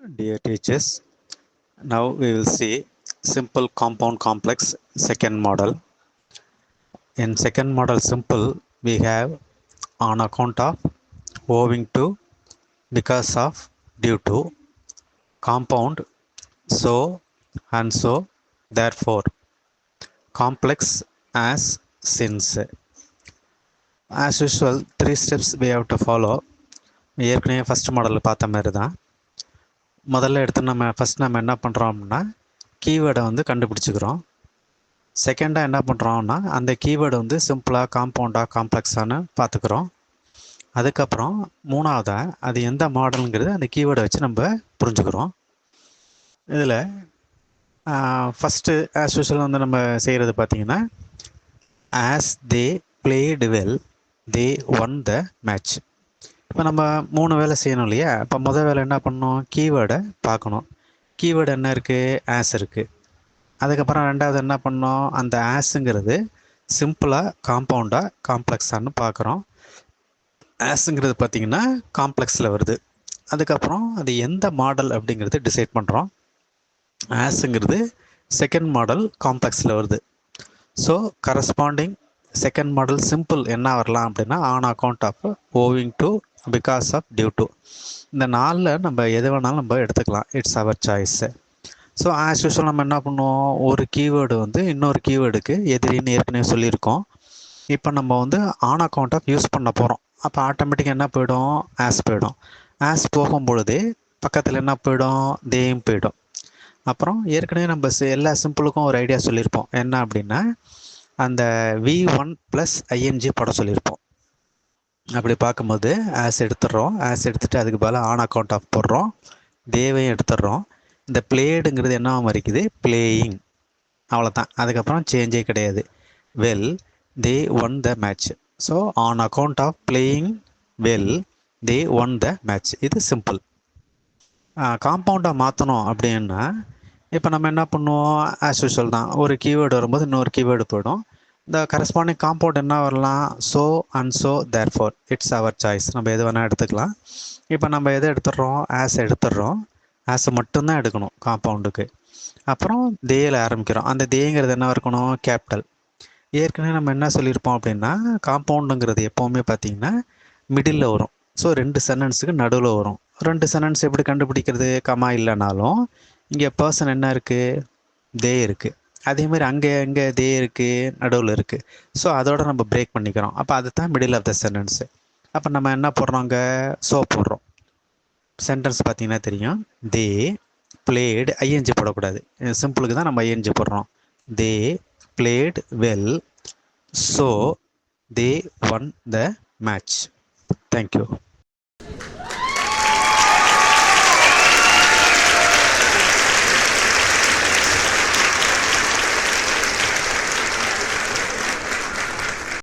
Dear teachers, now we will see simple compound complex second model. In second model simple, we have on account of, owing to, because of, due to, compound, so and so, therefore, complex, as, since. As usual, three steps we have to follow. ஏற்கனவே first மாடலில் பார்த்த மாதிரி தான். முதல்ல எடுத்து நம்ம என்ன பண்ணுறோம் அப்படின்னா கீவேர்டை வந்து கண்டுபிடிச்சிக்கிறோம். செகண்டாக என்ன பண்ணுறோம்னா அந்த கீவேர்டு வந்து சிம்பிளாக காம்பவுண்டாக காம்ப்ளெக்ஸானு பார்த்துக்குறோம். அதுக்கப்புறம் மூணாவதாக அது எந்த மாடலுங்கிறது அந்த கீவேர்டை வச்சு நம்ம புரிஞ்சுக்கிறோம். இதில் ஃபஸ்ட்டு ஆஸ் யூஷுவல் வந்து நம்ம செய்கிறது பார்த்திங்கன்னா as they blade well they won the match. இப்போ நம்ம 3 வேலை செய்யணும் இல்லையா? இப்போ முதல் வேலை என்ன பண்ணணும்? கீவேர்டை பார்க்கணும். கீவேர்டு என்ன இருக்குது? ஆஸ் இருக்குது. அதுக்கப்புறம் ரெண்டாவது என்ன பண்ணோம்? அந்த ஆஸுங்கிறது சிம்பிளாக காம்பவுண்டாக காம்ப்ளெக்ஸானு பார்க்குறோம். ஆஸுங்கிறது பார்த்திங்கன்னா காம்ப்ளெக்ஸில் வருது. அதுக்கப்புறம் அது எந்த மாடல் அப்படிங்கிறது டிசைட் பண்ணுறோம். ஆஸுங்கிறது செகண்ட் மாடல் காம்ப்ளெக்ஸில் வருது. So corresponding second model simple என்ன வரலாம் அப்படின்னா on account of, owing to, because of, due to. இந்த 4ல் நம்ம எது வேணாலும் நம்ம எடுத்துக்கலாம். It's our choice. So as usual நம்ம என்ன பண்ணுவோம்? ஒரு கீவேர்டு வந்து இன்னொரு கீவேர்டுக்கு எதிரின்னு ஏற்கனவே சொல்லியிருக்கோம். இப்போ நம்ம வந்து ஆன் அக்கௌண்ட் ஆஃப் யூஸ் பண்ண போகிறோம். அப்போ ஆட்டோமேட்டிக்காக என்ன போயிடும்? ஆஸ் போயிடும். ஆஸ் போகும்பொழுது பக்கத்தில் என்ன போயிடும்? தேயும் போயிடும். அப்புறம் ஏற்கனவே நம்ம எல்லா சிம்பிளுக்கும் ஒரு ஐடியா சொல்லியிருப்போம். என்ன அப்படின்னா அந்த V1 + ING போட சொல்லியிருப்போம். அப்படி பார்க்கும்போது ஆஸ் எடுத்துடுறோம். ஆஸ் எடுத்துகிட்டு அதுக்கு பதிலாக ஆன் அக்கௌண்ட் ஆஃப் போடுறோம். தேவையும் எடுத்துடுறோம். இந்த பிளேடுங்கிறது என்ன மறிக்குது? பிளேயிங். அவ்வளோதான். அதுக்கப்புறம் சேஞ்சே கிடையாது. Well they won the match. So on account of playing well they won the match. இது சிம்பிள். காம்பவுண்டாக மாற்றணும் அப்படின்னா இப்போ நம்ம என்ன பண்ணுவோம்? ஆஸ் யூஷுவல் தான். ஒரு கீவேர்டு வரும்போது இன்னொரு கீவேர்டு போய்டும். இந்த கரஸ்பாண்டிங் காம்பவுண்ட் என்ன வரலாம்? So and so, therefore. It's our choice. நம்ம எது வேணால் எடுத்துக்கலாம். இப்போ நம்ம எதை எடுத்துடுறோம்? ஆஸ் எடுத்துடுறோம். ஆஸ் மட்டும்தான் எடுக்கணும் காம்பவுண்டுக்கு. அப்புறம் தேயில் ஆரம்பிக்கிறோம். அந்த தேங்கிறது என்ன இருக்கணும்? கேபிட்டல். ஏற்கனவே நம்ம என்ன சொல்லியிருப்போம் அப்படின்னா காம்பவுண்டுங்கிறது எப்போவுமே பார்த்திங்கன்னா மிடில் வரும். ஸோ 2 சென்டென்ஸுக்கு நடுவில் வரும். 2 சென்டென்ஸ் எப்படி கண்டுபிடிக்கிறது? கமா இல்லைனாலும் இங்கே பர்சன் என்ன இருக்குது? தே இருக்குது. அதேமாதிரி அங்கே தே இருக்குது, நடுவில் இருக்குது. ஸோ அதோட நம்ம பிரேக் பண்ணிக்கிறோம். அப்போ அதுதான் மிடில் ஆஃப் த சென்டென்ஸு. அப்போ நம்ம என்ன போடுறோம்? அங்கே ஸோ போடுறோம். சென்டென்ஸ் பார்த்திங்கன்னா தெரியும். தே பிளேடு, ஐஎன்ஜி போடக்கூடாது. சிம்பிளுக்கு தான் நம்ம ஐஎன்ஜி போடுறோம். They played well so they won the match. Thank you.